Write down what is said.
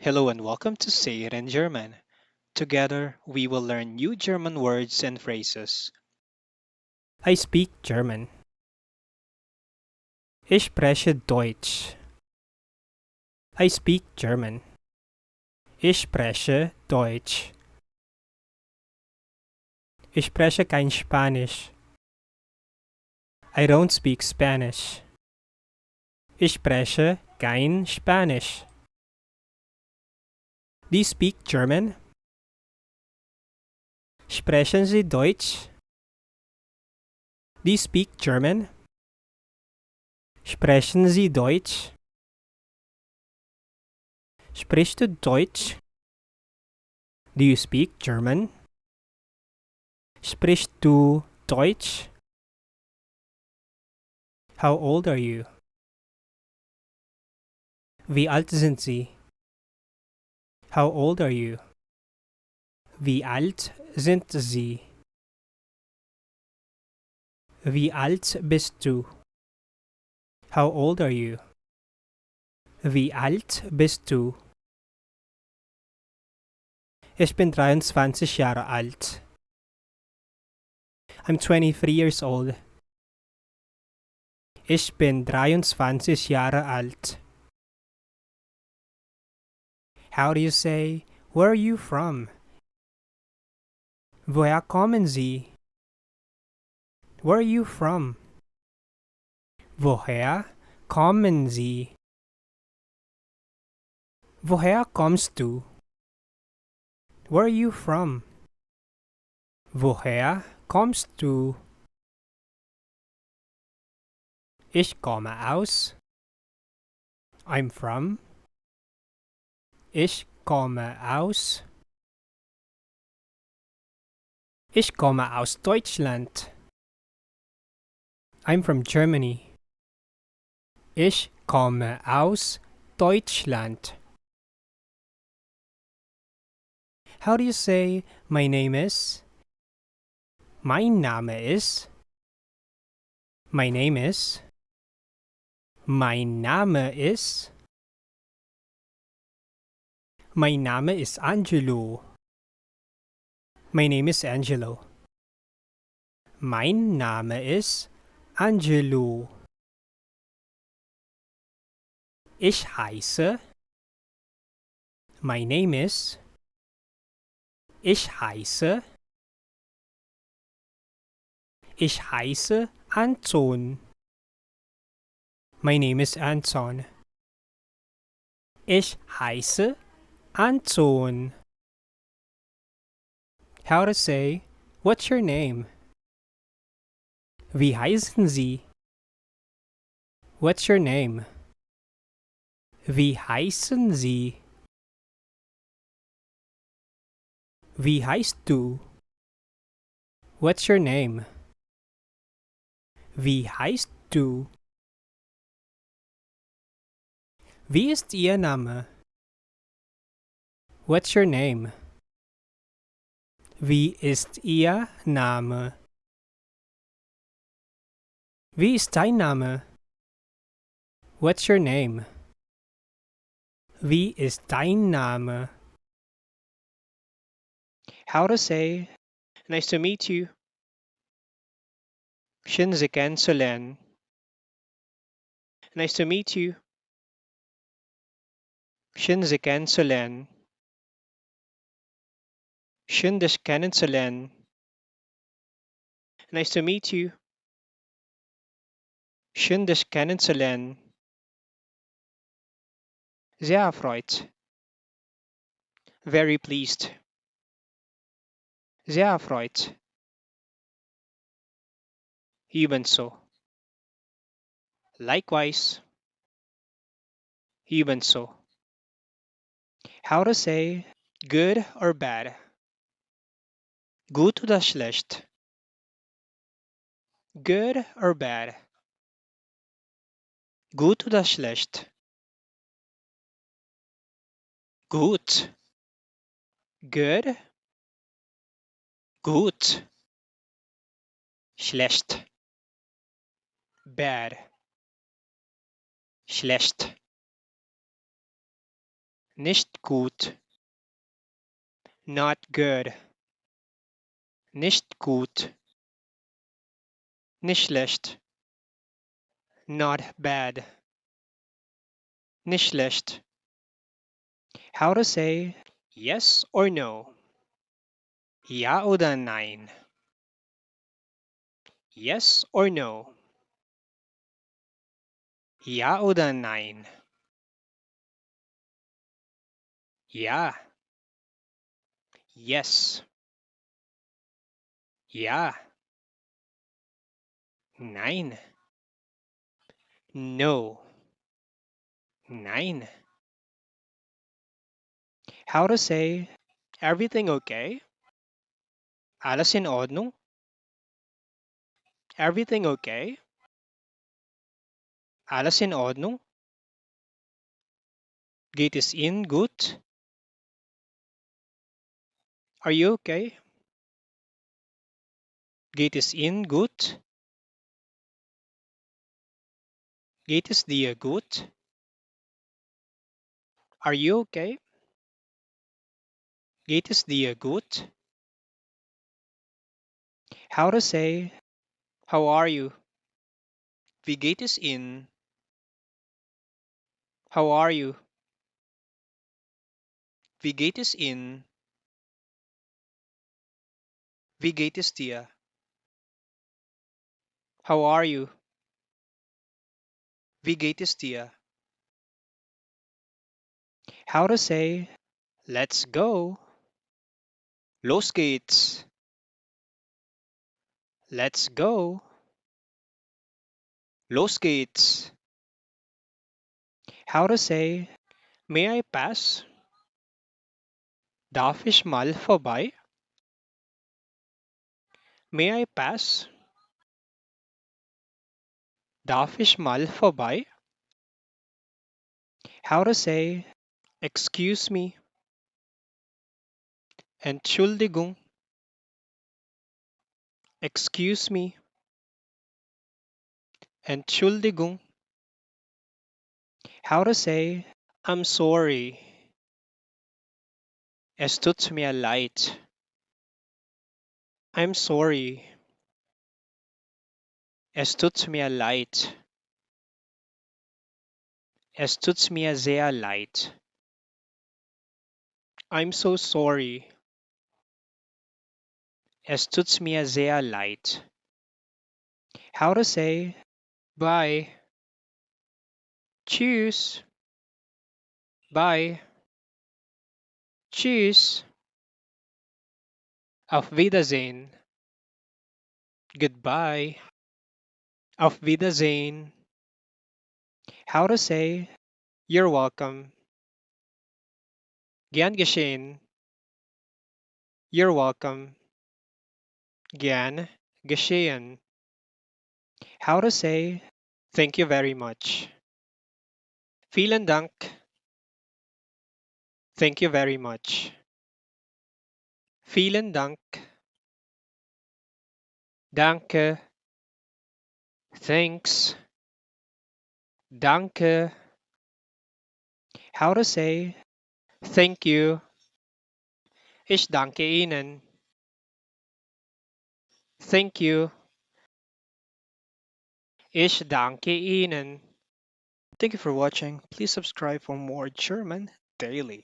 Hello and welcome to Say It in German. Together, we will learn new German words and phrases. I speak German. Ich spreche Deutsch. I speak German. Ich spreche Deutsch. Ich spreche kein Spanisch. I don't speak Spanish. Ich spreche kein Spanisch. Do you speak German? Sprechen Sie Deutsch? Do you speak German? Sprechen Sie Deutsch? Sprichst du Deutsch? Do you speak German? Sprichst du Deutsch? How old are you? Wie alt sind Sie? How old are you? Wie alt sind Sie? Wie alt bist du? How old are you? Wie alt bist du? Ich bin 23 Jahre alt. I'm 23 years old. Ich bin 23 Jahre alt. How do you say, where are you from? Woher kommen Sie? Where are you from? Woher kommen Sie? Woher kommst du? Where are you from? Woher kommst du? Ich komme aus. I'm from. Ich komme aus. Ich komme aus Deutschland. I'm from Germany. Ich komme aus Deutschland. How do you say my name is? Mein Name ist. My name is. Mein Name ist. Mein Name ist Angelo. My name is Angelo. Mein Name ist Angelo. Ich heiße. My name is. Ich heiße. Ich heiße Anton. My name is Anton. Ich heiße Anton. How to say, what's your name? Wie heißen Sie? What's your name? Wie heißen Sie? Wie heißt du? What's your name? Wie heißt du? Wie ist Ihr Name? What's your name? Wie ist Ihr Name? Wie ist dein Name? What's your name? Wie ist dein Name? How to say, nice to meet you. Schön Sie kennenzulernen. Nice to meet you. Schön Sie kennenzulernen. Schön dich kennenzulernen. Nice to meet you. Schön dich kennenzulernen. Sehr erfreut. Very pleased. Sehr erfreut. Ebenso. Likewise. Ebenso. How to say, good or bad? Gut oder schlecht? Good or bad? Gut oder schlecht? Gut. Good. Gut. Schlecht. Bad. Schlecht. Nicht gut, not good. Nicht gut, nicht schlecht, not bad. Nicht schlecht. How to say yes or no? Ja oder nein? Yes or no? Ja oder nein? Ja. Yes. Ja. Nein. No. Nein. How to say everything okay? Alles in Ordnung? Everything okay? Alles in Ordnung? Geht es Ihnen gut? Are you okay? Geht es Ihnen gut? Geht es dir gut? Are you okay? Geht es dir gut? How to say how are you? Wie geht es Ihnen? How are you? Wie geht es Ihnen? Wie geht es dir? How are you? Wie geht es dir? How to say let's go? Los geht's. Let's go. Los geht's. How to say may I pass? Darf ich mal vorbei? May I pass? Darf ich mal vorbei? How to say excuse me? Entschuldigung. Excuse me. Entschuldigung. How to say I'm sorry. Es tut mir leid. I'm sorry. Es tut mir leid. Es tut mir sehr leid. I'm so sorry. Es tut mir sehr leid. How to say bye. Tschüss. Bye. Tschüss. Auf Wiedersehen. Goodbye. Auf Wiedersehen. How to say you're welcome. Gern geschehen. You're welcome. Gern geschehen. How to say thank you very much. Vielen Dank. Thank you very much. Vielen Dank. Danke. Thanks. Danke. How to say thank you. Ich danke Ihnen. Thank you. Ich danke Ihnen. Thank you for watching. Please subscribe for more German daily.